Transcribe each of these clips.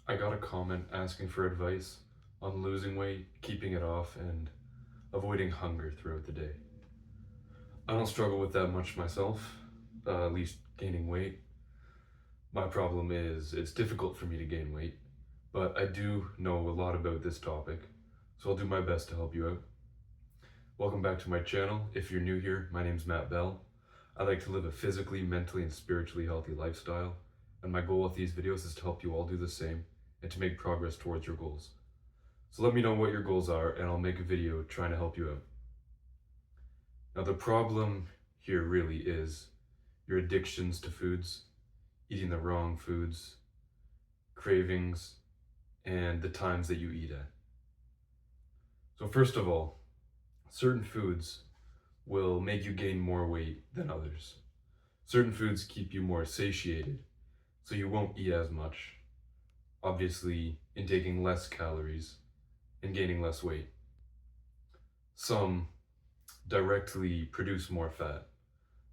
I got a comment asking for advice on losing weight, keeping it off, and avoiding hunger throughout the day. I don't struggle with that much myself, at least gaining weight. My problem is it's difficult for me to gain weight, but I do know a lot about this topic, so I'll do my best to help you out. Welcome back to my channel. If you're new here, my name's Matt Bell. I like to live a physically, mentally, and spiritually healthy lifestyle, and my goal with these videos is to help you all do the same and to make progress towards your goals. So let me know what your goals are and I'll make a video trying to help you out. Now the problem here really is your addictions to foods, eating the wrong foods, cravings, and the times that you eat at. So first of all, certain foods will make you gain more weight than others. Certain foods keep you more satiated, so you won't eat as much, obviously intaking less calories and gaining less weight. Some directly produce more fat,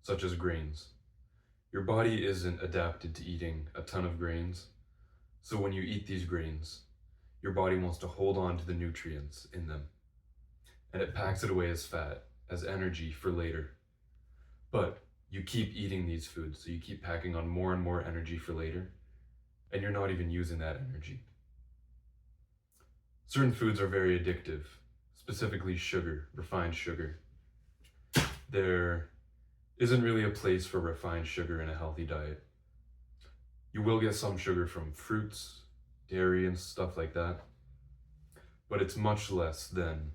such as grains. Your body isn't adapted to eating a ton of grains, so when you eat these grains, your body wants to hold on to the nutrients in them, and it packs it away as fat, as energy for later. But you keep eating these foods, so you keep packing on more and more energy for later, and you're not even using that energy. Certain foods are very addictive, specifically sugar, refined sugar. There isn't really a place for refined sugar in a healthy diet. You will get some sugar from fruits, dairy, and stuff like that, but it's much less than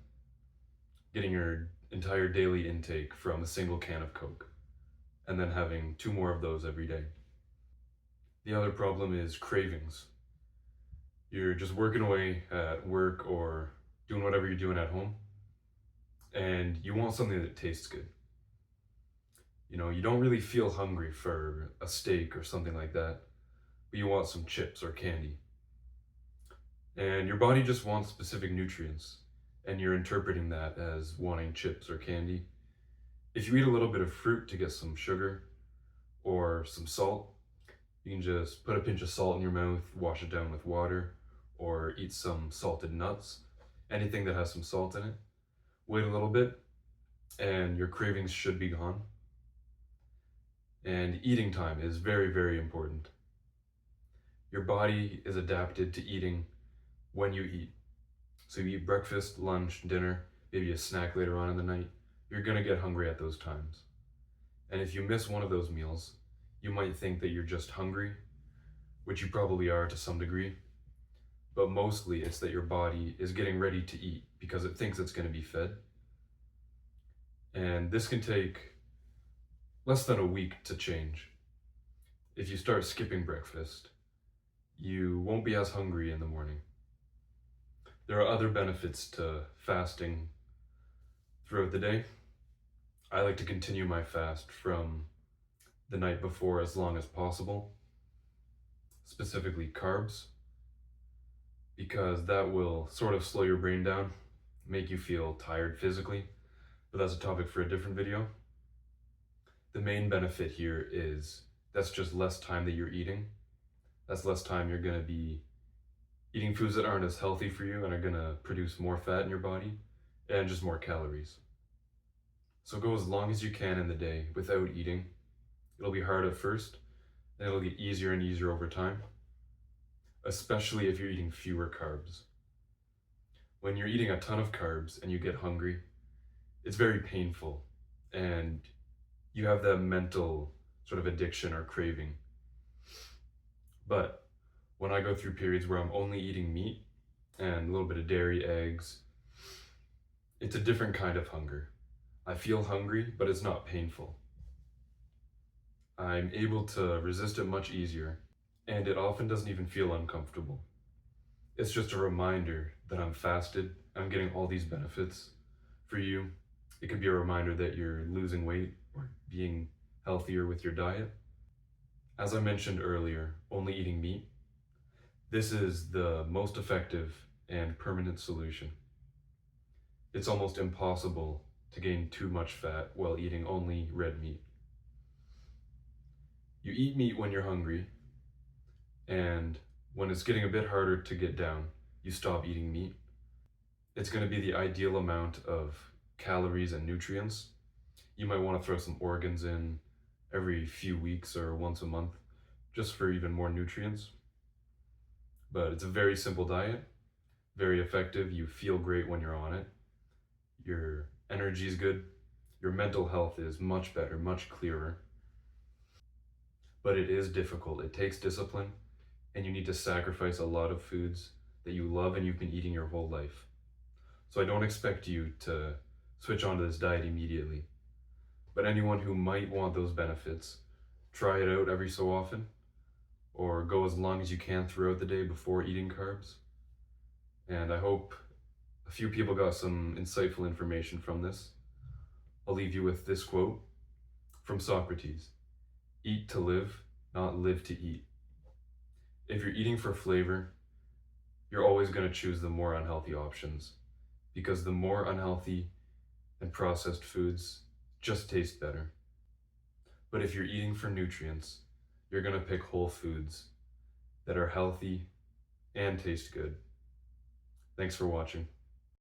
getting your entire daily intake from a single can of Coke and then having 2 more of those every day. The other problem is cravings. You're just working away at work or doing whatever you're doing at home, and you want something that tastes good. You know, you don't really feel hungry for a steak or something like that, but you want some chips or candy. And your body just wants specific nutrients, and you're interpreting that as wanting chips or candy. If you eat a little bit of fruit to get some sugar or some salt, you can just put a pinch of salt in your mouth, wash it down with water, or eat some salted nuts, anything that has some salt in it. Wait a little bit, and your cravings should be gone. And eating time is very, very important. Your body is adapted to eating when you eat. So you eat breakfast, lunch, dinner, maybe a snack later on in the night, you're gonna get hungry at those times. And if you miss one of those meals, you might think that you're just hungry, which you probably are to some degree, but mostly it's that your body is getting ready to eat because it thinks it's gonna be fed. And this can take less than a week to change. If you start skipping breakfast, you won't be as hungry in the morning. There are other benefits to fasting throughout the day. I like to continue my fast from the night before as long as possible, specifically carbs, because that will sort of slow your brain down, make you feel tired physically, but that's a topic for a different video. The main benefit here is that's just less time that you're eating. That's less time you're gonna be eating foods that aren't as healthy for you and are gonna produce more fat in your body and just more calories. So go as long as you can in the day without eating. It'll be hard at first, and it'll get easier and easier over time, especially if you're eating fewer carbs. When you're eating a ton of carbs and you get hungry, it's very painful, and you have that mental sort of addiction or craving. But when I go through periods where I'm only eating meat and a little bit of dairy, eggs, it's a different kind of hunger. I feel hungry, but it's not painful. I'm able to resist it much easier, and it often doesn't even feel uncomfortable. It's just a reminder that I'm fasted, I'm getting all these benefits. For you, it could be a reminder that you're losing weight or being healthier with your diet. As I mentioned earlier, only eating meat. This is the most effective and permanent solution. It's almost impossible to gain too much fat while eating only red meat. You eat meat when you're hungry, and When it's getting a bit harder to get down, you stop eating meat. It's going to be the ideal amount of calories and nutrients. You might want to throw some organs in every few weeks or once a month just for even more nutrients. But it's a very simple diet, very effective. You feel great when you're on it. Your energy is good. Your mental health is much better, much clearer. But it is difficult. It takes discipline, and you need to sacrifice a lot of foods that you love and you've been eating your whole life. So I don't expect you to switch onto this diet immediately. But anyone who might want those benefits, try it out every so often, or go as long as you can throughout the day before eating carbs. And I hope a few people got some insightful information from this. I'll leave you with this quote from Socrates: "Eat to live, not live to eat." If you're eating for flavor, you're always going to choose the more unhealthy options, because the more unhealthy and processed foods just taste better. But if you're eating for nutrients, you're going to pick whole foods that are healthy and taste good. Thanks for watching.